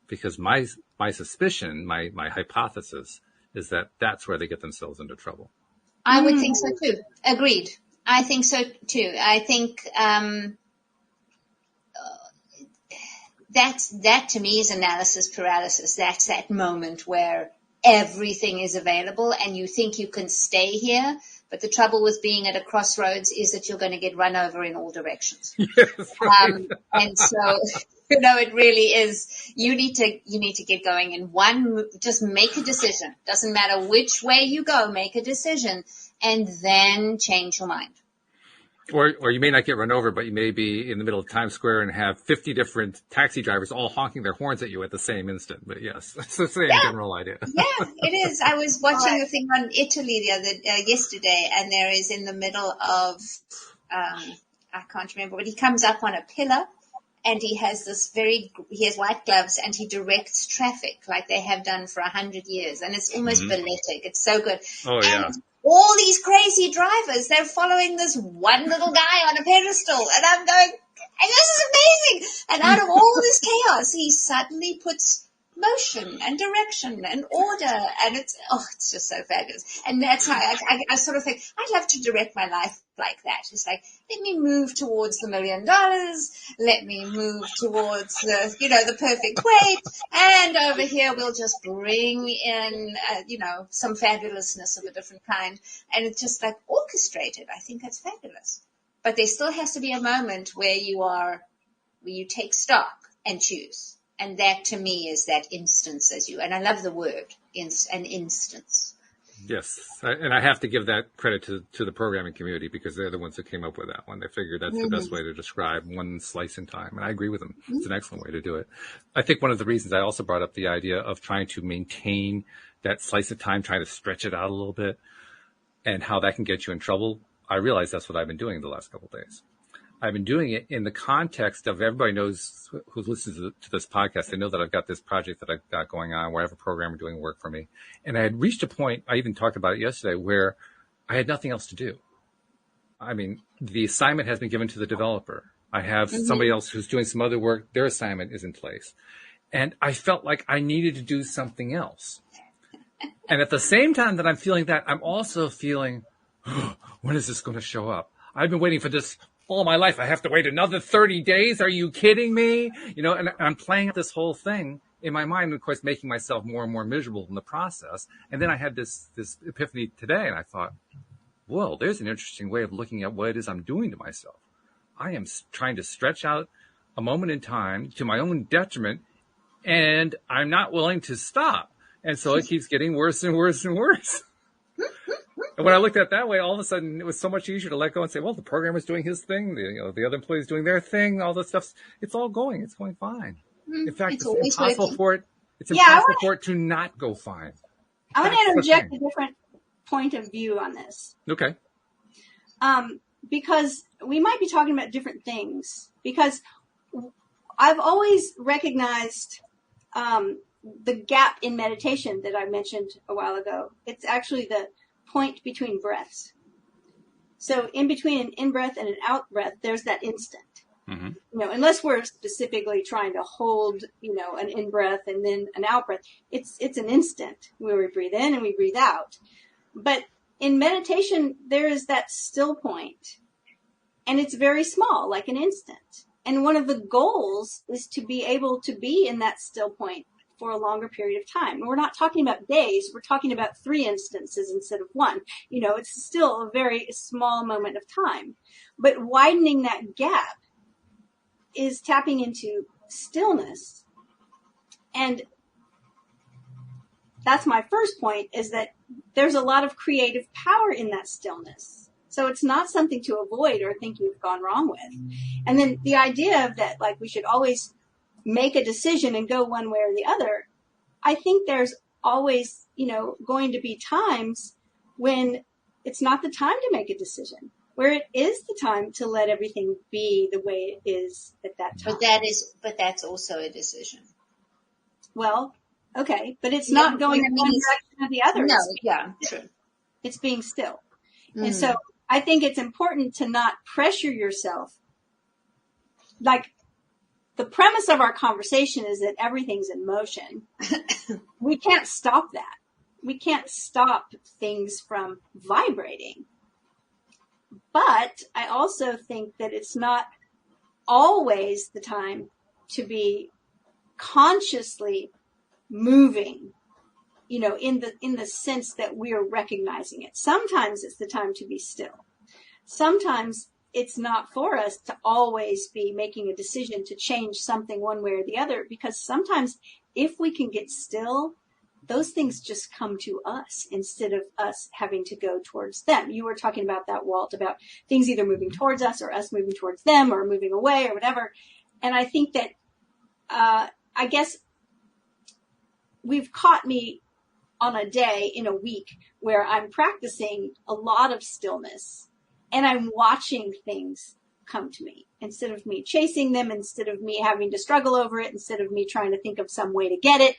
Because my suspicion, my hypothesis, is that that's where they get themselves into trouble. I would think so too. Agreed. I think so too. I think that to me is analysis paralysis. That's that moment where everything is available and you think you can stay here. But the trouble with being at a crossroads is that you're going to get run over in all directions. Yes, right. And so, it really is, you need to get going in one, just make a decision. Doesn't matter which way you go, make a decision and then change your mind. Or you may not get run over, but you may be in the middle of Times Square and have 50 different taxi drivers all honking their horns at you at the same instant. But yes, it's the same general idea. Yeah, it is. I was watching a thing on Italy yesterday, and there is in the middle of, I can't remember, but he comes up on a pillar, and he has he has white gloves, and he directs traffic like they have done for 100 years, and it's almost balletic. It's so good. Oh, yeah. And all these crazy drivers, they're following this one little guy on a pedestal, and I'm going, and this is amazing. And out of all this chaos, he suddenly puts motion and direction and order, and it's just so fabulous. And that's how I sort of think, I'd love to direct my life like that. It's like, let me move towards the $1 million, let me move towards the perfect weight, and over here we'll just bring in some fabulousness of a different kind, and it's just like orchestrated. I think that's fabulous. But there still has to be a moment where you take stock and choose. And that to me is that instance, and I love the word, an instance. Yes, and I have to give that credit to the programming community because they're the ones that came up with that one. They figured that's the best way to describe one slice in time, and I agree with them. It's an excellent way to do it. I think one of the reasons I also brought up the idea of trying to maintain that slice of time, trying to stretch it out a little bit, and how that can get you in trouble. I realize that's what I've been doing the last couple of days. I've been doing it in the context of everybody knows who listens to this podcast. They know that I've got this project that I've got going on where I have a programmer doing work for me. And I had reached a point, I even talked about it yesterday, where I had nothing else to do. I mean, the assignment has been given to the developer. I have somebody else who's doing some other work. Their assignment is in place. And I felt like I needed to do something else. And at the same time that I'm feeling that, I'm also feeling, when is this going to show up? I've been waiting for this all my life. I have to wait another 30 days. Are you kidding me? You know, and I'm playing out this whole thing in my mind, of course, making myself more and more miserable in the process. And then I had this epiphany today, and I thought, whoa, there's an interesting way of looking at what it is I'm doing to myself. I am trying to stretch out a moment in time to my own detriment, and I'm not willing to stop. And so it keeps getting worse and worse and worse. And when I looked at it that way, all of a sudden it was so much easier to let go and say, well, the programmer's doing his thing, the other employee's doing their thing, all this stuff. It's all going. It's going fine. In fact, it's impossible for it. It's impossible for it to not go fine. I want to interject a different point of view on this. Okay. Because we might be talking about different things. Because I've always recognized the gap in meditation that I mentioned a while ago. It's actually the point between breaths. So in between an in-breath and an out-breath, there's that instant. You know, unless we're specifically trying to hold, an in-breath and then an out-breath, it's an instant where we breathe in and we breathe out. But in meditation, there is that still point, and it's very small, like an instant. And one of the goals is to be able to be in that still point for a longer period of time. And we're not talking about days. We're talking about 3 instances instead of 1. It's still a very small moment of time. But widening that gap is tapping into stillness. And that's my first point, is that there's a lot of creative power in that stillness. So it's not something to avoid or think you've gone wrong with. And then the idea of that, like, we should always make a decision and go one way or the other. I think there's always, going to be times when it's not the time to make a decision, where it is the time to let everything be the way it is at that time. But that's also a decision. Well, okay, but it's not going in one direction or the other. No, true. It's being still. And so I think it's important to not pressure yourself. Like, the premise of our conversation is that everything's in motion. We can't stop that. We can't stop things from vibrating. But I also think that it's not always the time to be consciously moving, in the sense that we're recognizing it. Sometimes it's the time to be still. Sometimes it's not for us to always be making a decision to change something one way or the other, because sometimes if we can get still, those things just come to us instead of us having to go towards them. You were talking about that, Walt, about things either moving towards us or us moving towards them or moving away or whatever. And I think that, I guess we've caught me on a day in a week where I'm practicing a lot of stillness. And I'm watching things come to me instead of me chasing them, instead of me having to struggle over it, instead of me trying to think of some way to get it,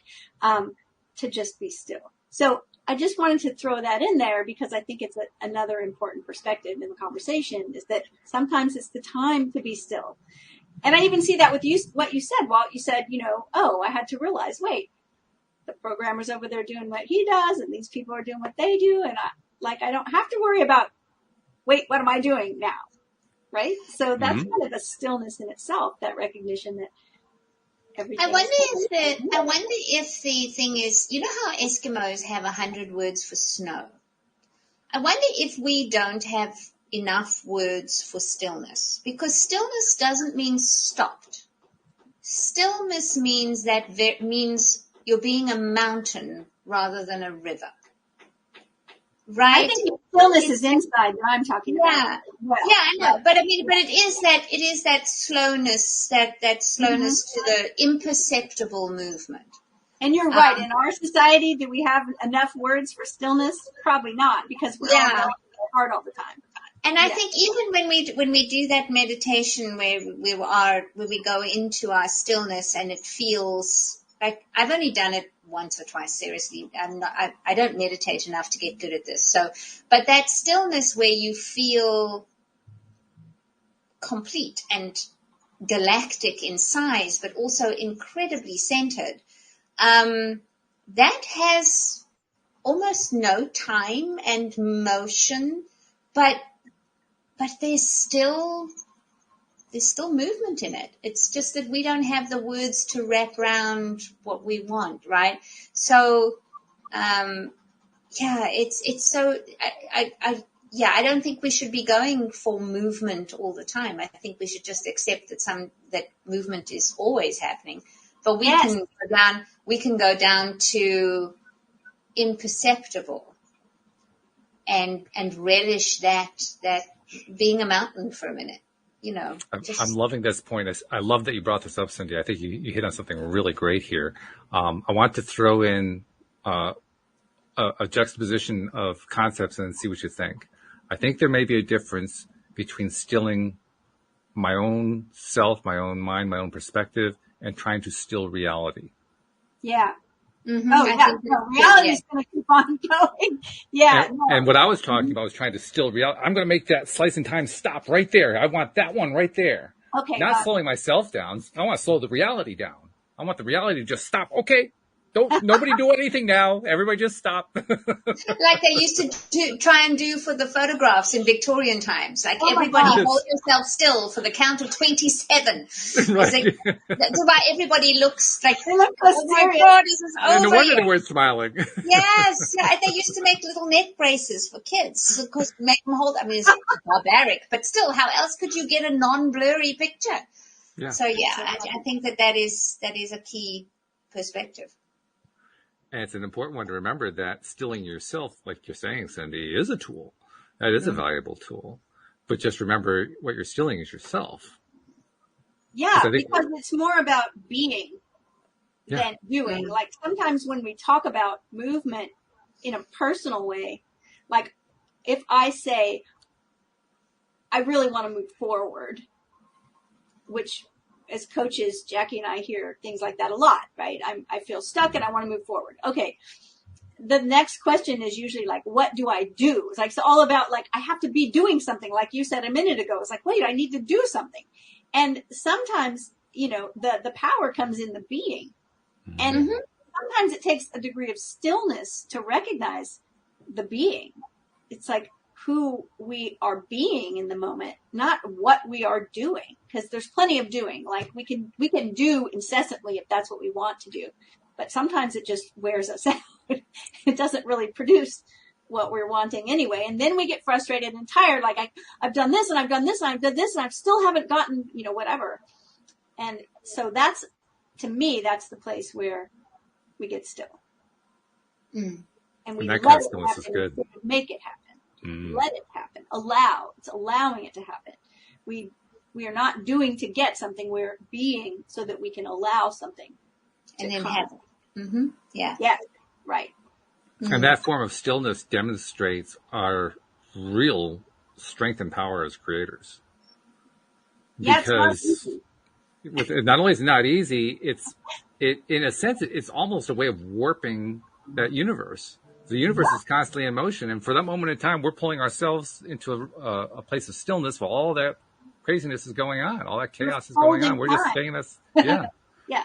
to just be still. So I just wanted to throw that in there because I think it's another important perspective in the conversation, is that sometimes it's the time to be still. And I even see that with you, what you said, Walt. You said, I had to realize, wait, the programmer's over there doing what he does and these people are doing what they do. And I don't have to worry about, wait, what am I doing now? Right? So that's kind of a stillness in itself, that recognition that everything. I wonder if the thing is, how Eskimos have 100 words for snow? I wonder if we don't have enough words for stillness, because stillness doesn't mean stopped. Stillness means means you're being a mountain rather than a river. right? I think the stillness is inside that I'm talking about. Yeah. Well, Yeah, I know. But I mean, but it is that slowness, that slowness to the imperceptible movement. And you're right. In our society, do we have enough words for stillness? Probably not, because we're all going hard all the time. And I think even when we do that meditation where we go into our stillness and it feels like, I've only done it once or twice, seriously. I don't meditate enough to get good at this. So, but that stillness where you feel complete and galactic in size, but also incredibly centered, that has almost no time and motion, but there's still movement in it. It's just that we don't have the words to wrap around what we want, right? So, it's so, I don't think we should be going for movement all the time. I think we should just accept that movement is always happening. But we can go down to imperceptible and relish that being a mountain for a minute, you know. I'm loving this point. I love that you brought this up, Cindie. I think you hit on something really great here. I want to throw in a juxtaposition of concepts and see what you think. I think there may be a difference between stilling my own self, my own mind, my own perspective, and trying to still reality. Yeah. Mm-hmm. Oh, yeah. Reality is going to keep on going. Yeah. And what I was talking about was trying to still reality. I'm going to make that slice in time stop right there. I want that one right there. Okay. Not slowing myself down. I want to slow the reality down. I want the reality to just stop. Okay. Nobody do anything now. Everybody just stop. Like they used to try and do for the photographs in Victorian times. Like everybody hold yourself still for the count of 27. Right. That's why everybody looks like, oh my God, this is over. And no wonder they weren't smiling. Yes. Yeah, they used to make little neck braces for kids. Of course, make them hold. I mean, it's barbaric, but still, how else could you get a non-blurry picture? Yeah. So I think that is a key perspective. And it's an important one to remember that stilling yourself, like you're saying, Cindie, is a tool. That is a valuable tool. But just remember what you're stilling is yourself. Yeah, because it's more about being than doing. Like sometimes when we talk about movement in a personal way, like if I say, I really want to move forward, which as coaches, Jacqui and I hear things like that a lot, right? I feel stuck and I want to move forward. Okay. The next question is usually like, what do I do? It's like, it's all about like, I have to be doing something like you said a minute ago. It's like, wait, I need to do something. And sometimes, you know, the power comes in the being. And sometimes it takes a degree of stillness to recognize the being. It's like who we are being in the moment, not what we are doing. Because there's plenty of doing. Like we can do incessantly if that's what we want to do. But sometimes it just wears us out. It doesn't really produce what we're wanting anyway. And then we get frustrated and tired. Like I've done this and I've done this and I've done this and I still haven't gotten, you know, whatever. And so that's, to me, that's the place where we get still. And we let it happen. Make it happen. Let it happen. Allow. It's allowing it to happen. We are not doing to get something. We're being so that we can allow something to and then come. Have Yeah. Yeah. Right. And that form of stillness demonstrates our real strength and power as creators. Because not only is it not easy, in a sense, it's almost a way of warping that universe. The universe is constantly in motion. And for that moment in time, we're pulling ourselves into a place of stillness while all that craziness is going on. All that chaos is going on. We're just staying this. Yeah.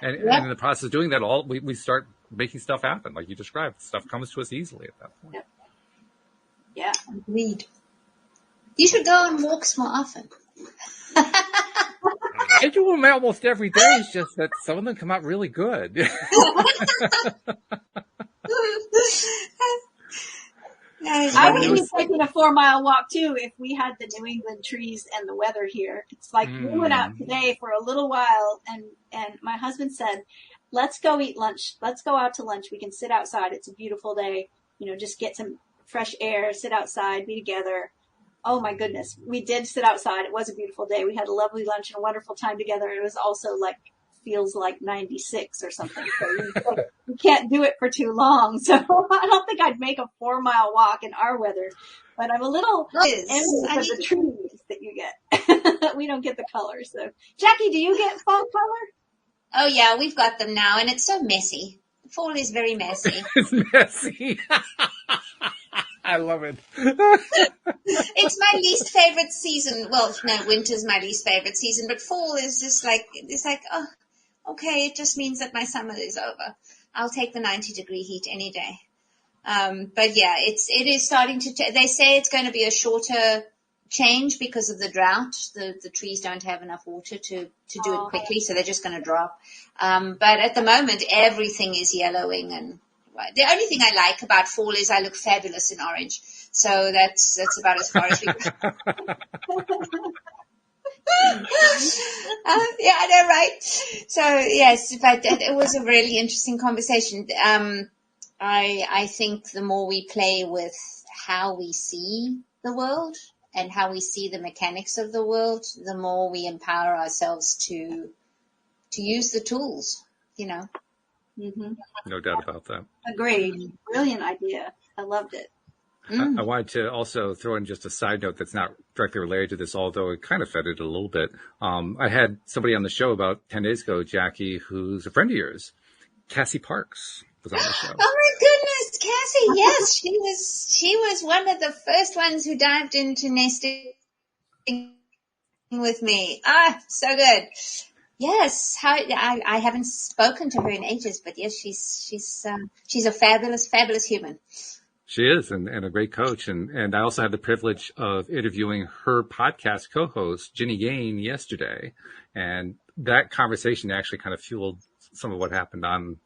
And in the process of doing that, we start making stuff happen. Like you described, stuff comes to us easily at that point. Yeah. Agreed. You should go on walks more often. I do them almost every day. It's just that some of them come out really good. I would be taking a 4-mile walk too if we had the New England trees and the weather here. It's like we went out today for a little while and my husband said, let's go eat lunch. Let's go out to lunch. We can sit outside. It's a beautiful day. You know, just get some fresh air, sit outside, be together. Oh my goodness. We did sit outside. It was a beautiful day. We had a lovely lunch and a wonderful time together. It was also feels like 96 or something. So you can't do it for too long. So I don't think I'd make a 4-mile walk in our weather, but I'm a little envious of the trees that you get. We don't get the color. So Jacqui, do you get fall color? Oh yeah, we've got them now, and it's so messy. Fall is very messy. It's messy. I love it. It's my least favorite season. Well, no, winter's my least favorite season, but fall is just it's like, oh, okay, it just means that my summer is over. I'll take the 90-degree heat any day. But yeah, it is starting to, they say it's going to be a shorter change because of the drought. The trees don't have enough water to do it quickly, so they're just going to drop. But at the moment, everything is yellowing, and the only thing I like about fall is I look fabulous in orange. So that's about as far as we go. Yeah, I know, right? So yes, but it was a really interesting conversation. I think the more we play with how we see the world and how we see the mechanics of the world, the more we empower ourselves to use the tools, Mm-hmm. No doubt about that. Agreed. Brilliant idea. I loved it. I wanted to also throw in just a side note that's not directly related to this, although it kind of fed it a little bit. I had somebody on the show about 10 days ago, Jacqui, who's a friend of yours. Cassie Parks was on the show. Oh my goodness, Cassie! Yes, she was one of the first ones who dived into nesting with me. So good. Yes, I haven't spoken to her in ages, but yes, she's a fabulous, fabulous human. She is, and a great coach. And I also had the privilege of interviewing her podcast co-host, Ginny Gain, yesterday. And that conversation actually kind of fueled some of what happened on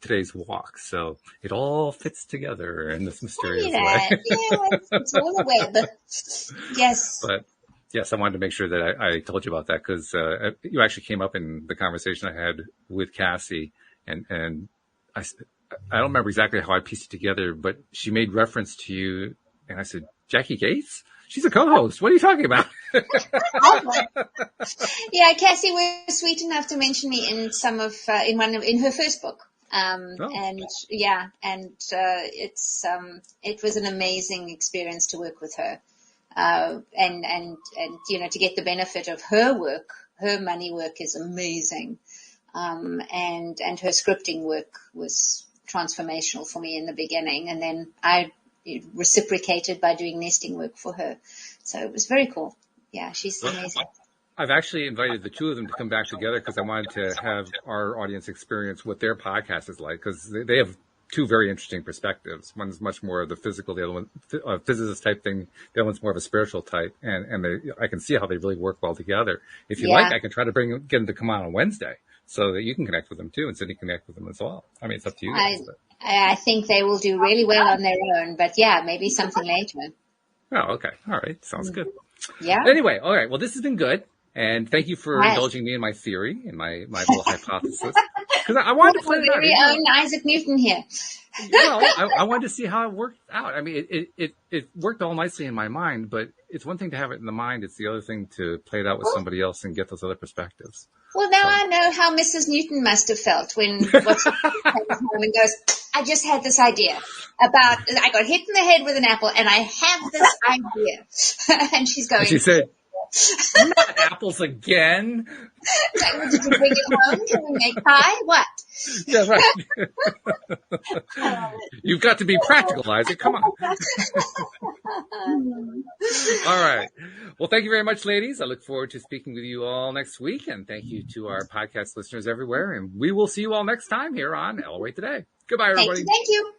today's walk. So it all fits together in this mysterious way. Yeah, it's all a web. Yes. But yes, I wanted to make sure that I told you about that because you actually came up in the conversation I had with Cassie, and I don't remember exactly how I pieced it together, but she made reference to you, and I said, Jacqui Gates? She's a co-host. What are you talking about? Yeah, Cassie was sweet enough to mention me in in her first book. And yeah, and it was an amazing experience to work with her. And to get the benefit of her work. Her money work is amazing. And her scripting work was transformational for me in the beginning. And then I reciprocated by doing nesting work for her. So it was very cool. Yeah, she's amazing. I've actually invited the two of them to come back together because I wanted to have our audience experience what their podcast is like, because they have two very interesting perspectives. One's much more of the physical, the other one, a physicist type thing. The other one's more of a spiritual type. And I can see how they really work well together. If you like, I can try to get them to come on Wednesday so that you can connect with them too, and Cindie connect with them as well. I mean, it's up to you guys. I think they will do really well on their own, but yeah, maybe something later. Oh, okay. All right. Sounds good. Yeah. But anyway, all right. Well, this has been good. And thank you for indulging me in my theory and my little hypothesis. Because I wanted to play it out. Very own Isaac Newton here. Well, I wanted to see how it worked out. I mean, it worked all nicely in my mind, but it's one thing to have it in the mind. It's the other thing to play it out with somebody else and get those other perspectives. Well, now I know how Mrs. Newton must have felt when comes home and goes, I just had this idea about, I got hit in the head with an apple and I have this idea. And she's going, she said, not apples again. Like, did you bring it home? Can we make pie? What? Yeah, right. You've got to be practical, Isaac. Come on. All right. Well, thank you very much, ladies. I look forward to speaking with you all next week. And thank you to our podcast listeners everywhere. And we will see you all next time here on Elevate Today. Goodbye, everybody. Thank you.